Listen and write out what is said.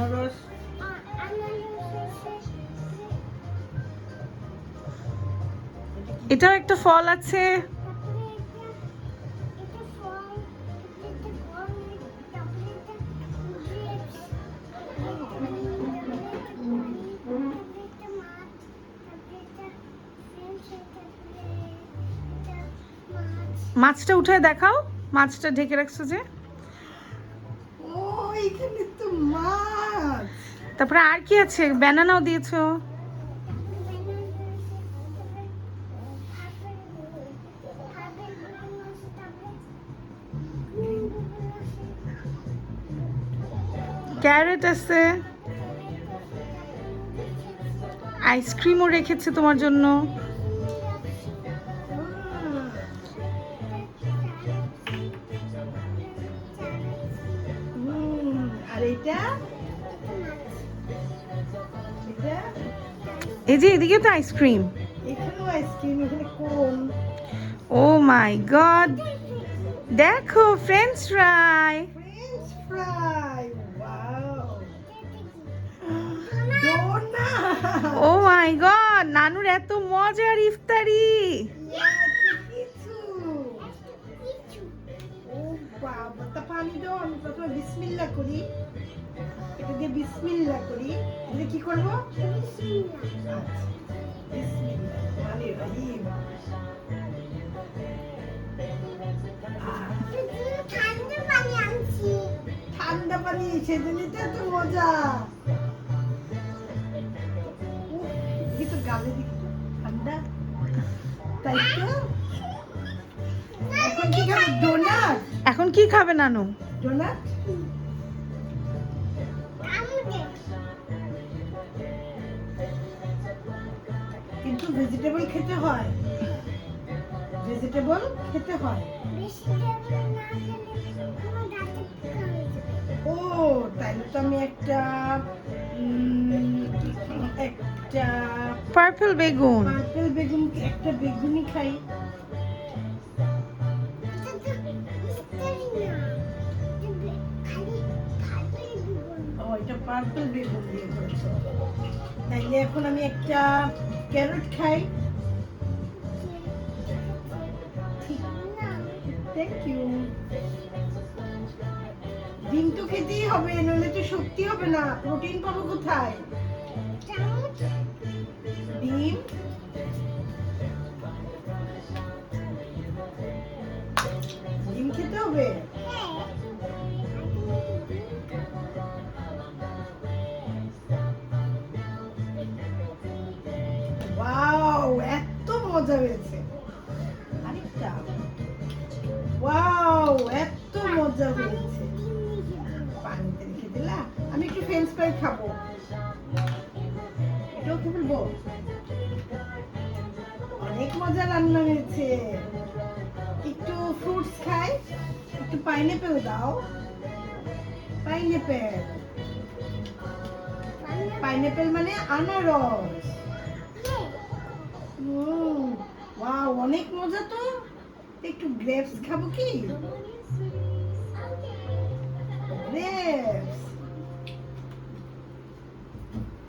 আনারস। এটাও একটা ফল আছে। মাছটা উঠায় দেখাও, মাছটা ঢেকে রাখছো যে। ও এখানে তো মাছ। তারপরে আর কি আছে? ব্যানানাও দিয়েছো। ক্যারেট আছে, আইসক্রিমও রেখেছে তোমার জন্য। আর এটা এই যে এদিকে তো আইসক্রিম। এখানেও আইসক্রিম, এখানে কোন। ও মাই গড, দেখো French fry. French fry, wow. Donut. Oh my god, নানুর এত মজার ইফতারি। কিছু। ও বাবা, তা পানি দাও, আমি প্রথমে বিসমিল্লাহ করি। এটা দিয়ে বিসমিল্লাহ করি। এটা কি করব? বিসমিল্লাহ। আচ্ছা, বিসমিল্লাহ রহমানির রহিম। ঠান্ডা পানি, সেজন্যই তো এত মজা। এই তো গালে দিকে ঠান্ডা, তাই তো। এখন কি খাবে? ডোনাট। এখন কি খাবে নানু? ডোনাট। কিন্তু ভেজিটেবল খেতে হয়, ভেজিটেবল খেতে হয়। ও তাইলে তো আমি একটা পার্পল বেগুন। পার্পল বেগুন, একটা বেগুনি খাই। ও এটা পার্পল বেগুন দিয়ে করেছো, তাইলে এখন আমি একটা ক্যারট খাই। Thank you. ডিম তো খেতেই হবে, নইলে তো শক্তি হবে না, প্রোটিন পাবো কোথায়? ডিম। ডিম খেতে হবে। ওয়াও, এত মজা হয়েছে। আরেকটা। ওয়াও, এত মজা হয়েছে। পানিতে রেখে দিলা। আমি একটু ফ্রেঞ্চ ফ্রাই খাবো। এটাও কি বলবো? অনেক মজা রান্না হয়েছে। একটু ফ্রুটস খাই, একটু পাইনাপেল দাও। পাইনাপেল, পাইনাপেল মানে আনারস। ওয়াও, অনেক মজা তো। একটু গ্রেপস খাবো কি? গ্রেপস।